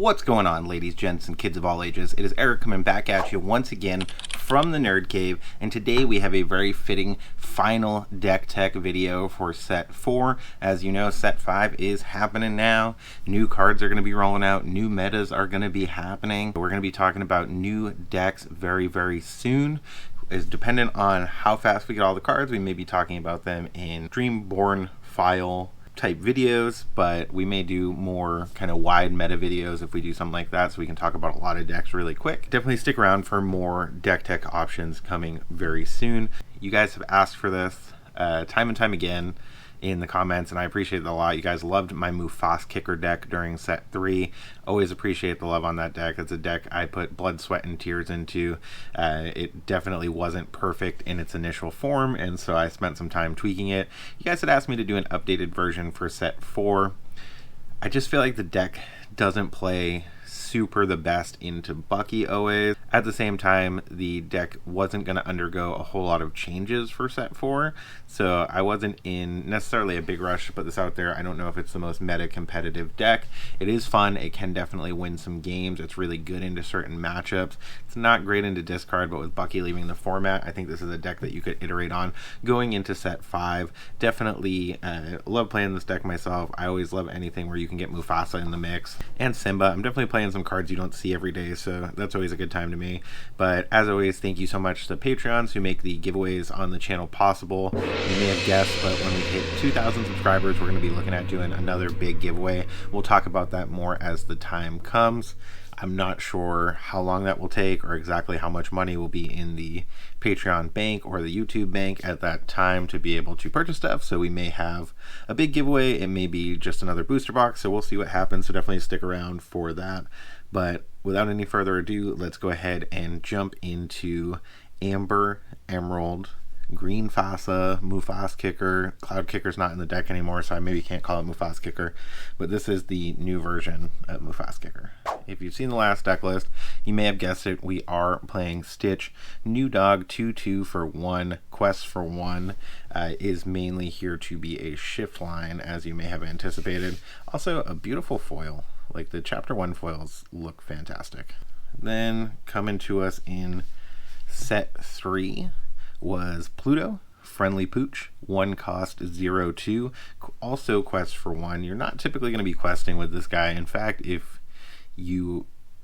What's going on, ladies, gents, and kids of all ages? It is Eric coming back at you once again from the Nerd Cave, and today we have a very fitting final deck tech video for set 4. As you know, set 5 is happening now. New cards are going to be rolling out, new metas are going to be happening. We're going to be talking about new decks very, very soon. Is dependent on how fast we get all the cards. We may be talking about them in Dreamborn file type videos, but we may do more kind of wide meta videos if we do something like that, so we can talk about a lot of decks really quick. Definitely stick around for more deck tech options coming very soon. You guys have asked for this time and time again in the comments, and I appreciate it a lot. You guys loved my Mufasa kicker deck during set 3. Always appreciate the love on that deck. It's a deck I put blood, sweat, and tears into. It definitely wasn't perfect in its initial form, and so I spent some time tweaking it. You guys had asked me to do an updated version for set 4. I just feel like the deck doesn't play super the best into Bucky always. At the same time, the deck wasn't going to undergo a whole lot of changes for set 4, so I wasn't in necessarily a big rush to put this out there. I don't know if it's the most meta competitive deck. It is fun. It can definitely win some games. It's really good into certain matchups. It's not great into discard, but with Bucky leaving the format, I think this is a deck that you could iterate on going into set 5. Definitely love playing this deck myself. I always love anything where you can get Mufasa in the mix, and Simba. I'm definitely playing some cards you don't see every day, so that's always a good time to me. But as always, thank you so much to Patreons who make the giveaways on the channel possible. You may have guessed, but when we hit 2,000 subscribers, we're going to be looking at doing another big giveaway. We'll talk about that more as the time comes. I'm not sure how long that will take or exactly how much money will be in the Patreon bank or the YouTube bank at that time to be able to purchase stuff. So we may have a big giveaway. It may be just another booster box. So we'll see what happens. So definitely stick around for that. But without any further ado, let's go ahead and jump into Amber, Emerald, Green Mufasa kicker. Cloud kicker's not in the deck anymore, so I maybe can't call it Mufasa kicker, but this is the new version of Mufasa kicker. If you've seen the last deck list, you may have guessed it. We are playing Stitch. New dog, 2/2 for 1, quest for 1, is mainly here to be a shift line, as you may have anticipated. Also a beautiful foil. Like, the chapter 1 foils look fantastic. Then coming to us in set 3 was Pluto, Friendly Pooch, 1 cost, 0/2, also quest for 1. You're not typically going to be questing with this guy. In fact,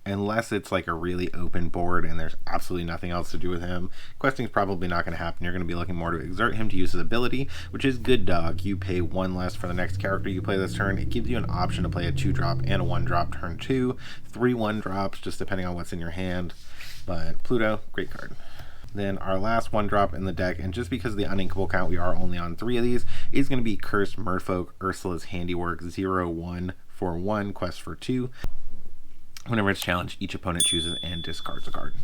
unless it's like a really open board and there's absolutely nothing else to do with him, questing is probably not going to happen. You're going to be looking more to exert him to use his ability, which is Good Dog. You pay 1 less for the next character you play this turn. It gives you an option to play a 2-drop and a 1-drop turn 2, 3 1-drops, just depending on what's in your hand. But Pluto, great card. Then our last 1-drop in the deck, and just because of the uninkable count, we are only on 3 of these, is going to be Cursed Merfolk, Ursula's Handiwork, 0/1 for 1, quest for 2. Whenever it's challenged, each opponent chooses and discards a card.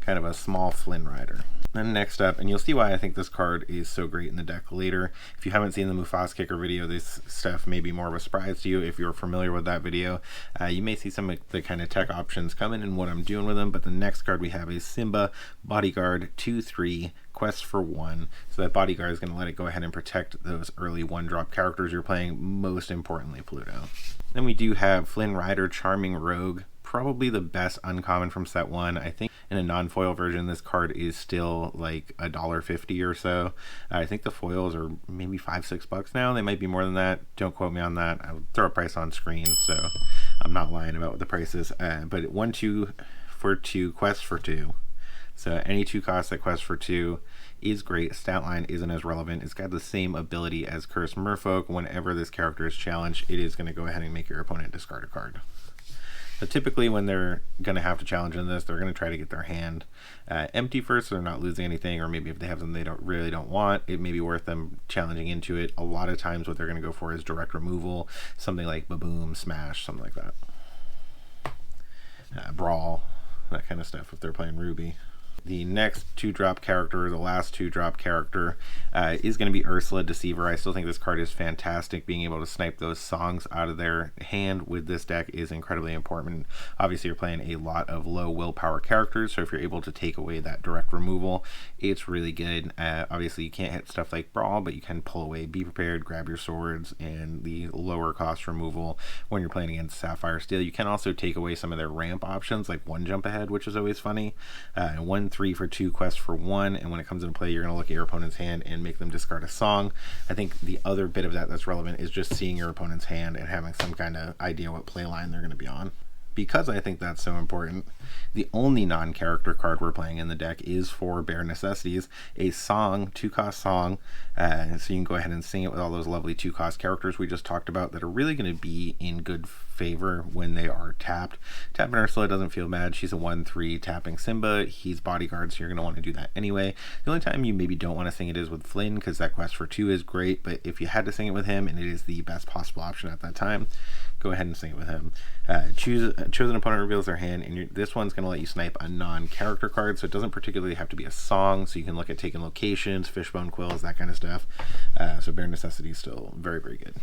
Kind of a small Flynn Rider. Then next up, and you'll see why I think this card is so great in the deck later. If you haven't seen the Mufasa kicker video, this stuff may be more of a surprise to you. If you're familiar with that video, you may see some of the kind of tech options coming and what I'm doing with them. But the next card we have is Simba, Bodyguard, 2/3, quest for 1. So that Bodyguard is going to let it go ahead and protect those early 1-drop characters you're playing, most importantly Pluto. Then we do have Flynn Rider, Charming Rogue, probably the best uncommon from set 1. I think in a non-foil version, this card is still like $1.50 or so. I think the foils are maybe $5-6 now. They might be more than that. Don't quote me on that. I'll throw a price on screen, so I'm not lying about what the price is. But 1/2 for 2, quest for 2. So any 2 costs that quest for 2 is great. Stat line isn't as relevant. It's got the same ability as Cursed Merfolk. Whenever this character is challenged, it is going to go ahead and make your opponent discard a card. So typically when they're going to have to challenge in this, they're going to try to get their hand empty first so they're not losing anything, or maybe if they have something they really don't want, it may be worth them challenging into it. A lot of times what they're going to go for is direct removal, something like Baboom, Smash, something like that. Brawl, that kind of stuff if they're playing Ruby. The next 2-drop character, the last 2-drop character, is going to be Ursula Deceiver. I still think this card is fantastic. Being able to snipe those songs out of their hand with this deck is incredibly important. Obviously, you're playing a lot of low willpower characters, so if you're able to take away that direct removal, it's really good. Obviously, you can't hit stuff like Brawl, but you can pull away Be Prepared, Grab Your Swords, and the lower cost removal when you're playing against Sapphire Steel. You can also take away some of their ramp options, like 1 jump ahead, which is always funny, and 1 3 for 2, quest for 1, and when it comes into play, you're going to look at your opponent's hand and make them discard a song. I think the other bit of that that's relevant is just seeing your opponent's hand and having some kind of idea what play line they're going to be on. Because I think that's so important, the only non-character card we're playing in the deck is for Bare Necessities, a song, 2-cost song, so you can go ahead and sing it with all those lovely 2-cost characters we just talked about that are really going to be in good favor when they are tapped. Tapping Ursula doesn't feel bad. She's a 1/3 tapping Simba. He's bodyguard, so you're going to want to do that anyway. The only time you maybe don't want to sing it is with Flynn, because that quest for 2 is great, but if you had to sing it with him and it is the best possible option at that time, go ahead and sing it with him. Chosen opponent reveals their hand, and this one's going to let you snipe a non-character card, so it doesn't particularly have to be a song, so you can look at taking locations, fishbone quills, that kind of stuff. So Bare Necessity is still very, very good.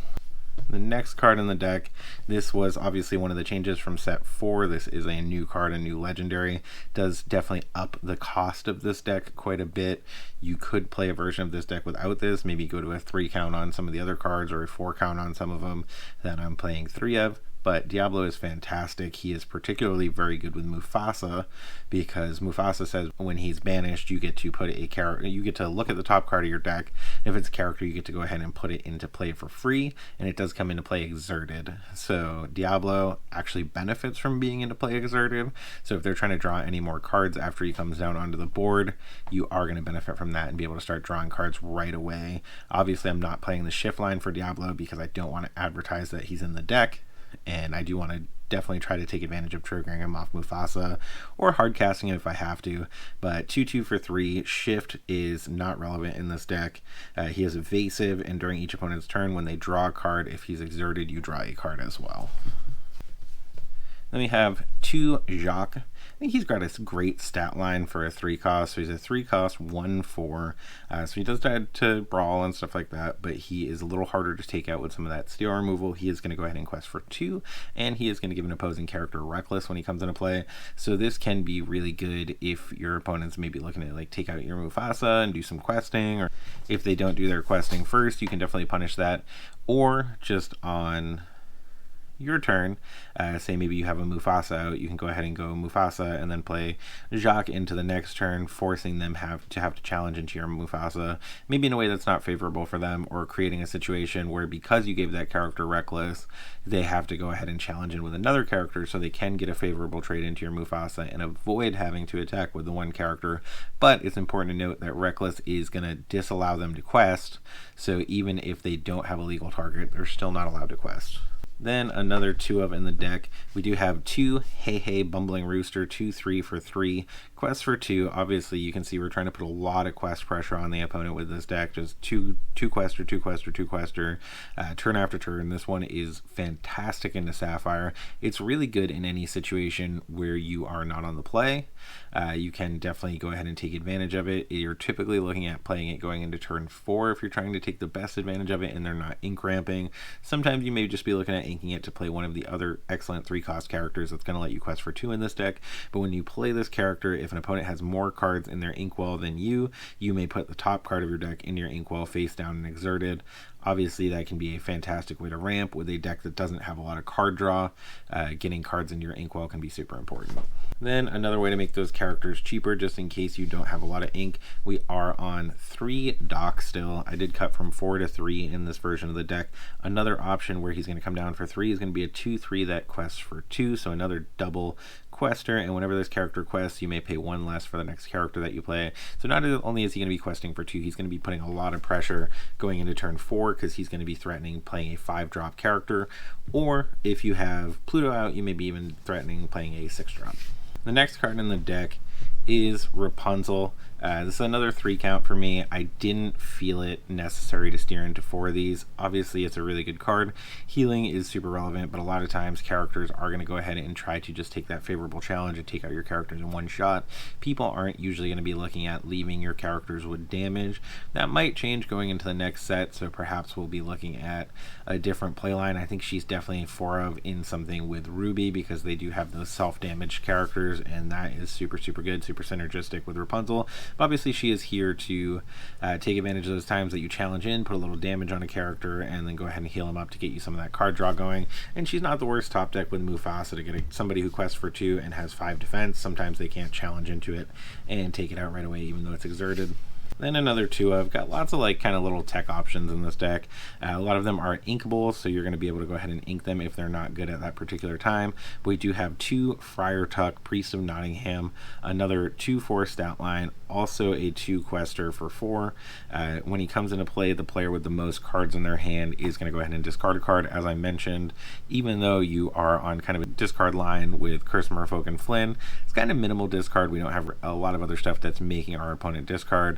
The next card in the deck, this was obviously one of the changes from set 4. This is a new card, a new legendary. Does definitely up the cost of this deck quite a bit. You could play a version of this deck without this, maybe go to a 3 count on some of the other cards or a 4 count on some of them that I'm playing 3 of. But Diablo is fantastic. He is particularly very good with Mufasa, because Mufasa says when he's banished, you get to put a character, you get to look at the top card of your deck. If it's a character, you get to go ahead and put it into play for free, and it does come into play exerted. So Diablo actually benefits from being into play exerted. So if they're trying to draw any more cards after he comes down onto the board, you are going to benefit from that and be able to start drawing cards right away. Obviously, I'm not playing the shift line for Diablo because I don't want to advertise that he's in the deck. And I do want to definitely try to take advantage of triggering him off Mufasa or hard casting him if I have to. But 2/2 for 3, shift is not relevant in this deck. He is evasive, and during each opponent's turn, when they draw a card, if he's exerted, you draw a card as well. Then we have 2 Jacques. I think he's got a great stat line for a 3-cost. So he's a 3-cost 1/4. So he does try to brawl and stuff like that, but he is a little harder to take out with some of that steel removal. He is going to go ahead and quest for 2, and he is going to give an opposing character reckless when he comes into play. So this can be really good if your opponent's maybe looking to like take out your Mufasa and do some questing, or if they don't do their questing first, you can definitely punish that. Or just on your turn, say maybe you have a Mufasa out, you can go ahead and go Mufasa and then play Jacques into the next turn, forcing them to have to challenge into your Mufasa, maybe in a way that's not favorable for them, or creating a situation where because you gave that character reckless, they have to go ahead and challenge in with another character so they can get a favorable trade into your Mufasa and avoid having to attack with the one character. But it's important to note that reckless is going to disallow them to quest, so even if they don't have a legal target, they're still not allowed to quest. Then another 2 of in the deck, we do have 2 Hey Hey Bumbling Rooster, 2/3 for 3, quest for 2. Obviously, you can see we're trying to put a lot of quest pressure on the opponent with this deck. Just two quester, 2 quester, 2 quester, turn after turn. This one is fantastic into Sapphire. It's really good in any situation where you are not on the play. You can definitely go ahead and take advantage of it. You're typically looking at playing it going into turn 4 if you're trying to take the best advantage of it and they're not ink ramping. Sometimes you may just be looking at inking it to play one of the other excellent 3-cost characters that's going to let you quest for 2 in this deck. But when you play this character, if an opponent has more cards in their inkwell than you may put the top card of your deck in your inkwell face down and exerted. Obviously, that can be a fantastic way to ramp with a deck that doesn't have a lot of card draw. Getting cards into your inkwell can be super important. Then another way to make those characters cheaper, just in case you don't have a lot of ink, we are on 3 Doc still. I did cut from 4 to 3 in this version of the deck. Another option where he's going to come down for 3 is going to be a 2/3 that quests for 2, so another double quester, and whenever this character quests, you may pay 1 less for the next character that you play. So not only is he going to be questing for 2, he's going to be putting a lot of pressure going into turn 4, because he's going to be threatening playing a 5-drop character, or if you have Pluto out, you may be even threatening playing a 6-drop. The next card in the deck is Rapunzel. This is another 3 count for me. I didn't feel it necessary to steer into 4 of these. Obviously, it's a really good card. Healing is super relevant, but a lot of times characters are going to go ahead and try to just take that favorable challenge and take out your characters in one shot. People aren't usually going to be looking at leaving your characters with damage. That might change going into the next set, so perhaps we'll be looking at a different playline. I think she's definitely 4 of in something with Ruby, because they do have those self-damage characters, and that is super good, super synergistic with Rapunzel. But obviously she is here to take advantage of those times that you challenge in, put a little damage on a character, and then go ahead and heal him up to get you some of that card draw going. And she's not the worst top deck with Mufasa to get somebody who quests for 2 and has 5 defense. Sometimes they can't challenge into it and take it out right away, even though it's exerted. Then another 2 I've got lots of like kind of little tech options in this deck. A lot of them are inkable, so you're going to be able to go ahead and ink them if they're not good at that particular time. But we do have 2 Friar Tuck, Priest of Nottingham, another 2/4 stat line, also a 2 quester for 4. When he comes into play, the player with the most cards in their hand is going to go ahead and discard a card. As I mentioned, even though you are on kind of a discard line with Curse, Merfolk, and Flynn, it's kind of minimal discard. We don't have a lot of other stuff that's making our opponent discard.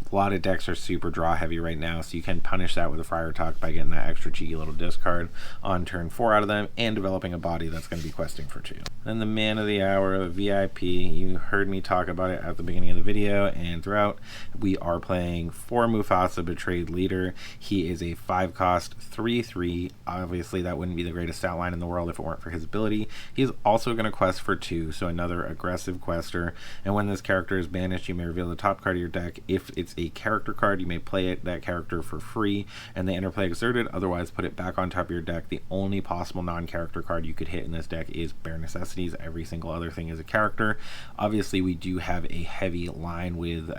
A lot of decks are super draw heavy right now, so you can punish that with a Friar Tuck by getting that extra cheeky little discard on turn 4 out of them and developing a body that's going to be questing for 2. Then the man of the hour, the VIP, you heard me talk about it at the beginning of the video and throughout. We are playing for Mufasa, Betrayed Leader. He is a 5-cost 3/3. Obviously that wouldn't be the greatest stat line in the world if it weren't for his ability. He is also going to quest for 2, so another aggressive quester. And when this character is banished, you may reveal the top card of your deck. If it's a character card, you may play that character for free and the interplay exerted, otherwise put it back on top of your deck. The only possible non-character card you could hit in this deck is Bare Necessities. Every single other thing is a character. Obviously we do have a heavy line with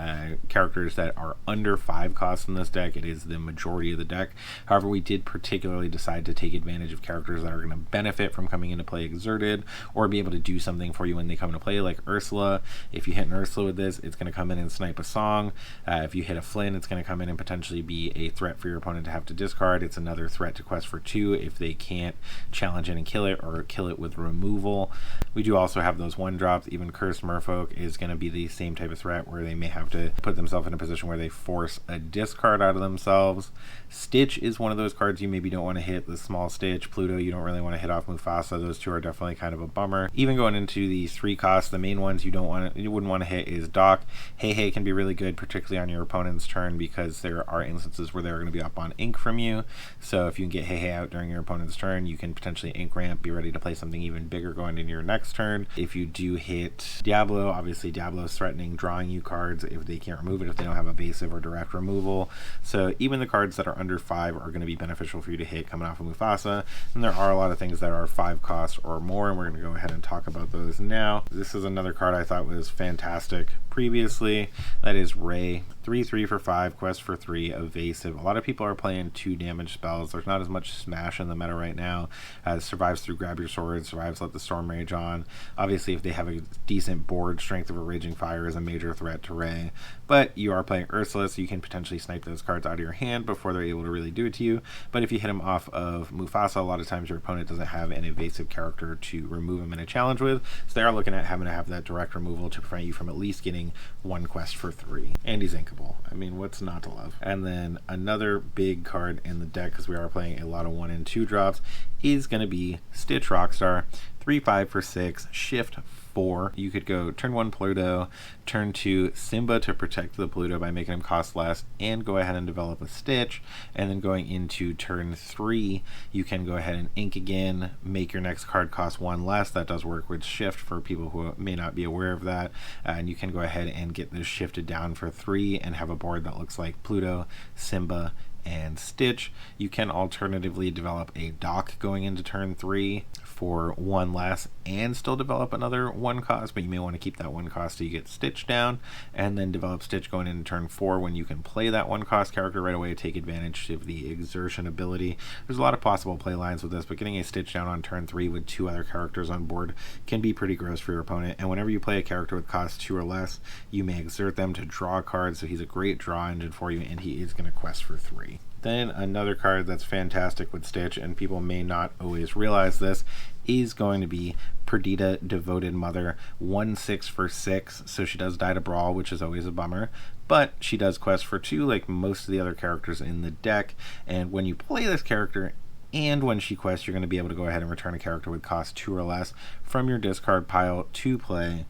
characters that are under 5 costs in this deck. It is the majority of the deck. However, we did particularly decide to take advantage of characters that are going to benefit from coming into play exerted or be able to do something for you when they come into play, like Ursula. If you hit an Ursula with this, it's going to come in and snipe a song. If you hit a Flynn, it's going to come in and potentially be a threat for your opponent to have to discard. It's another threat to quest for 2 if they can't challenge in and kill it, or kill it with removal. We do also have those 1-drops. Even Cursed Merfolk is going to be the same type of threat, where they may have to put themselves in a position where they force a discard out of themselves. Stitch is one of those cards you maybe don't want to hit. The small Stitch. Pluto, you don't really want to hit off Mufasa. Those 2 are definitely kind of a bummer. Even going into the 3 costs, the main ones you wouldn't want to hit is Doc. Hey can be really good, particularly on your opponent's turn, because there are instances where they're going to be up on ink from you. So if you can get Hey out during your opponent's turn, you can potentially ink ramp, be ready to play something even bigger going into your next turn. If you do hit Diablo, obviously Diablo's threatening drawing you cards if they can't remove it, if they don't have evasive or direct removal. So even the cards that are under 5 are going to be beneficial for you to hit coming off of Mufasa. And there are a lot of things that are 5 costs or more, and we're going to go ahead and talk about those now. This is another card I thought was fantastic previously. That is Ray. 3/3 for 5, quest for 3, evasive. A lot of people are playing 2 damage spells. There's not as much smash in the meta right now. Survives through Grab Your Sword, survives Let the Storm Rage on. Obviously if they have a decent board, Strength of a Raging Fire is a major threat to Ray. But you are playing Ursula, so you can potentially snipe those cards out of your hand before they're able to really do it to you. But if you hit him off of Mufasa, a lot of times your opponent doesn't have an evasive character to remove him in a challenge with, so they are looking at having to have that direct removal to prevent you from at least getting 1 quest for 3. And he's inkable. I mean, what's not to love? And then another big card in the deck, because we are playing a lot of 1 and 2 drops, is going to be Stitch Rockstar. 3/5 for 6, shift 4. You could go turn 1 Pluto, turn 2 Simba to protect the Pluto by making him cost less, and go ahead and develop a Stitch. And then going into turn 3, you can go ahead and ink again, make your next card cost 1 less. That does work with shift for people who may not be aware of that. And you can go ahead and get this shifted down for 3 and have a board that looks like Pluto, Simba, and Stitch. You can alternatively develop a Doc going into turn 3 for 1 less and still develop another 1 cost, but you may want to keep that 1 cost so you get Stitch down, and then develop Stitch going into turn 4 when you can play that 1 cost character right away to take advantage of the exertion ability. There's a lot of possible play lines with this, but getting a Stitch down on turn 3 with 2 other characters on board can be pretty gross for your opponent. And whenever you play a character with cost 2 or less, you may exert them to draw cards, so he's a great draw engine for you, and he is going to quest for 3. Then another card that's fantastic with Stitch, and people may not always realize this, is going to be Perdita, Devoted Mother, 1/6 for 6, so she does die to Brawl, which is always a bummer, but she does quest for 2 like most of the other characters in the deck, and when you play this character and when she quests, you're going to be able to go ahead and return a character with cost 2 or less from your discard pile to play.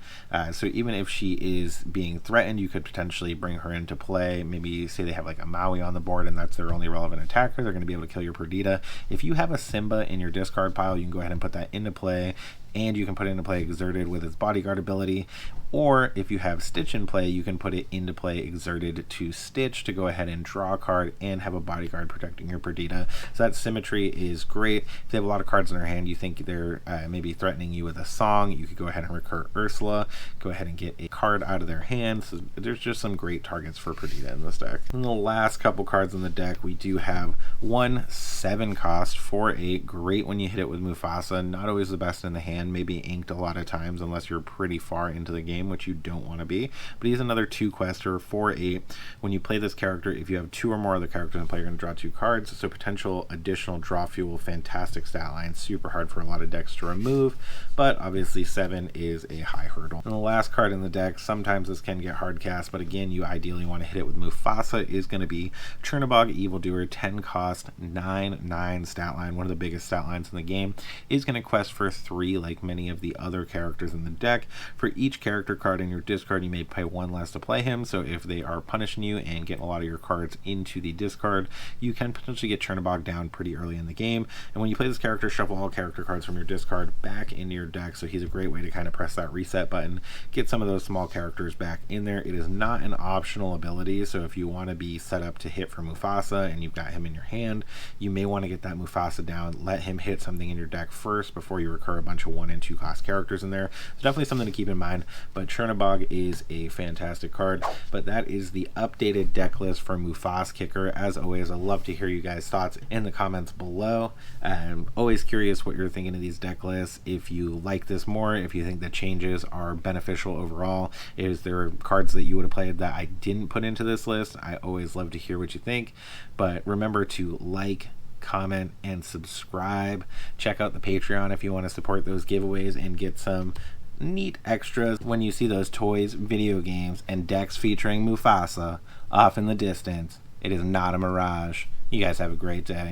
So even if she is being threatened, you could potentially bring her into play. Maybe say they have like a Maui on the board and that's their only relevant attacker. They're going to be able to kill your Perdita. If you have a Simba in your discard pile, you can go ahead and put that into play, and you can put it into play Exerted with its bodyguard ability. Or if you have Stitch in play, you can put it into play Exerted to Stitch to go ahead and draw a card and have a bodyguard protecting your Perdita. So that symmetry is great. If they have a lot of cards in their hand, you think they're maybe threatening you with a song, you could go ahead and recur Ursula, go ahead and get a card out of their hand. So there's just some great targets for Perdita in this deck. In the last couple cards in the deck, we do have 1 7 cost, 4/8. Great when you hit it with Mufasa. Not always the best in the hand, maybe inked a lot of times unless you're pretty far into the game, which you don't want to be. But he's another 2 quester, 4/8. When you play this character, if you have 2 or more other characters in play, you're going to draw 2 cards. So potential additional draw fuel, fantastic stat line, super hard for a lot of decks to remove, but obviously 7 is a high hurdle. And the last card in the deck, sometimes this can get hard cast, but again, you ideally want to hit it with Mufasa, is going to be Chernabog Evildoer, 10 cost, 9/9 stat line, one of the biggest stat lines in the game. Is going to quest for 3 like many of the other characters in the deck. For each character card in your discard, you may pay 1 less to play him, so if they are punishing you and getting a lot of your cards into the discard, you can potentially get Chernabog down pretty early in the game. And when you play this character, shuffle all character cards from your discard back into your deck, so he's a great way to kind of press that reset button, get some of those small characters back in there. It is not an optional ability, so if you want to be set up to hit for Mufasa and you've got him in your hand, you may want to get that Mufasa down, let him hit something in your deck first before you recur a bunch of 1 and 2 cost characters in there. It's definitely something to keep in mind, but Chernabog is a fantastic card. But that is the updated deck list for Mufasa Kicker. As always, I'd love to hear you guys' thoughts in the comments below. I'm always curious what you're thinking of these deck lists. If you like this more, if you think the changes are beneficial overall, is there cards that you would have played that I didn't put into this list? I always love to hear what you think. But remember to like, comment, and subscribe. Check out the Patreon if you want to support those giveaways and get some neat extras when you see those toys, video games, and decks featuring Mufasa off in the distance. It is not a mirage. You guys have a great day.